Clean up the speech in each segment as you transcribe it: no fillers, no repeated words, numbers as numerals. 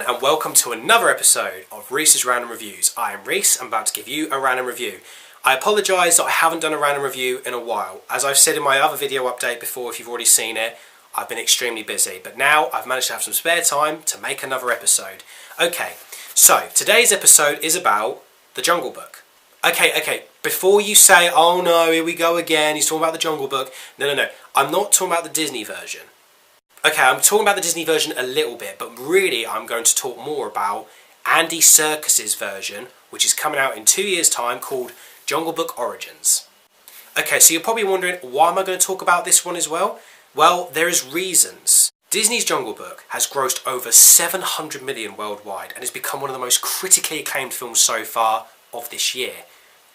and welcome to another episode of Reese's Random Reviews. I am Reese, I'm about to give you a random review. I apologise that I haven't done a random review in a while. As I've said in my other video update before, if you've already seen it, I've been extremely busy, but now I've managed to have some spare time to make another episode. Okay, so today's episode is about The Jungle Book. Okay, before you say, oh no, here we go again, he's talking about The Jungle Book. No, I'm not talking about the Disney version. Okay, I'm talking about the Disney version a little bit, but really I'm going to talk more about Andy Serkis' version, which is coming out in 2 years' time, called Jungle Book Origins. Okay, so you're probably wondering, why am I going to talk about this one as well? Well, there is reasons. Disney's Jungle Book has grossed over 700 million worldwide and has become one of the most critically acclaimed films so far of this year,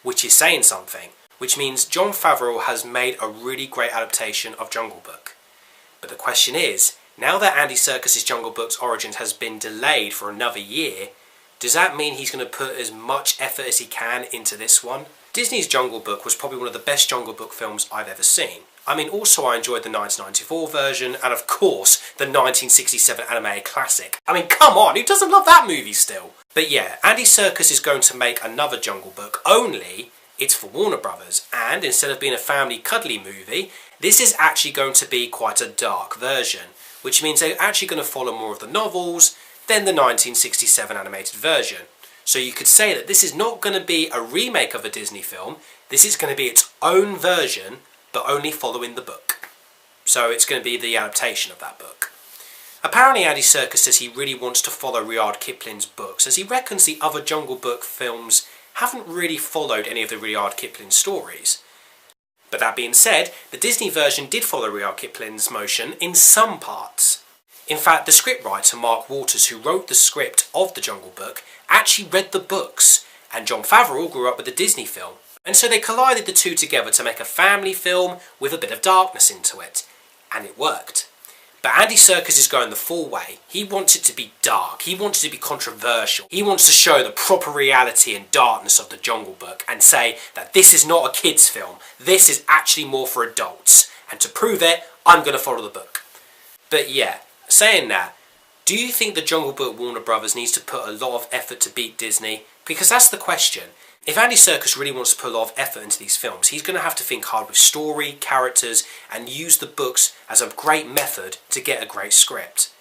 which is saying something, which means Jon Favreau has made a really great adaptation of Jungle Book. But the question is, now that Andy Serkis' Jungle Book's Origins has been delayed for another year, does that mean he's going to put as much effort as he can into this one? Disney's Jungle Book was probably one of the best Jungle Book films I've ever seen. I mean, also I enjoyed the 1994 version, and of course, the 1967 animated classic. I mean, come on, who doesn't love that movie still? But yeah, Andy Serkis is going to make another Jungle Book, only it's for Warner Brothers, and instead of being a family cuddly movie, this is actually going to be quite a dark version, which means they're actually going to follow more of the novels than the 1967 animated version. So you could say that this is not going to be a remake of a Disney film, this is going to be its own version, but only following the book. So it's going to be the adaptation of that book. Apparently Andy Serkis says he really wants to follow R.R.R. Kipling's books, as he reckons the other Jungle Book films haven't really followed any of the R.R.R. Kipling stories. But that being said, the Disney version did follow R.R.R. Kipling's motion in some parts. In fact, the scriptwriter Mark Waters, who wrote the script of The Jungle Book, actually read the books, and Jon Favreau grew up with the Disney film. And so they collided the two together to make a family film with a bit of darkness into it. And it worked. But Andy Serkis is going the full way. He wants it to be dark. He wants it to be controversial. He wants to show the proper reality and darkness of The Jungle Book and say that this is not a kid's film. This is actually more for adults. And to prove it, I'm going to follow the book. But yeah, saying that, do you think The Jungle Book Warner Brothers needs to put a lot of effort to beat Disney? Because that's the question. If Andy Serkis really wants to put a lot of effort into these films, he's going to have to think hard with story, characters, and use the books as a great method to get a great script.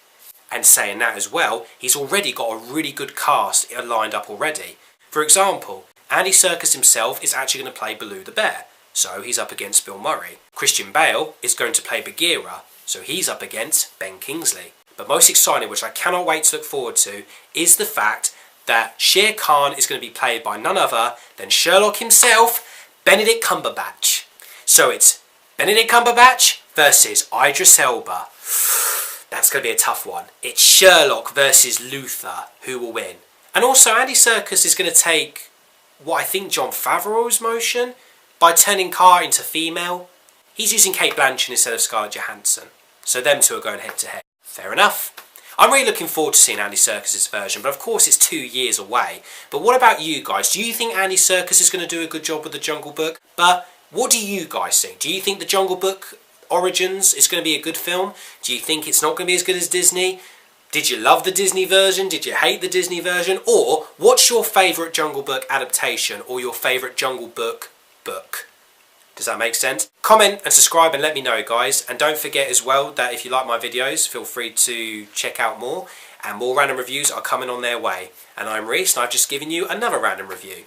And saying that as well, he's already got a really good cast lined up already. For example, Andy Serkis himself is actually going to play Baloo the Bear, so he's up against Bill Murray. Christian Bale is going to play Bagheera, so he's up against Ben Kingsley. But most exciting, which I cannot wait to look forward to, is the fact that Shere Khan is going to be played by none other than Sherlock himself, Benedict Cumberbatch. So it's Benedict Cumberbatch versus Idris Elba. That's going to be a tough one. It's Sherlock versus Luther. Who will win? And also Andy Serkis is going to take what I think Jon Favreau's motion by turning Car into female. He's using Cate Blanchett instead of Scarlett Johansson. So them two are going head to head. Fair enough. I'm really looking forward to seeing Andy Serkis' version, but of course it's 2 years away. But what about you guys? Do you think Andy Serkis is going to do a good job with The Jungle Book? But what do you guys think? Do you think The Jungle Book Origins is going to be a good film? Do you think it's not going to be as good as Disney? Did you love the Disney version? Did you hate the Disney version? Or what's your favourite Jungle Book adaptation or your favourite Jungle Book book? Does that make sense? Comment and subscribe and let me know, guys. And don't forget as well that if you like my videos, feel free to check out more. And more random reviews are coming on their way. And I'm Reese, and I've just given you another random review.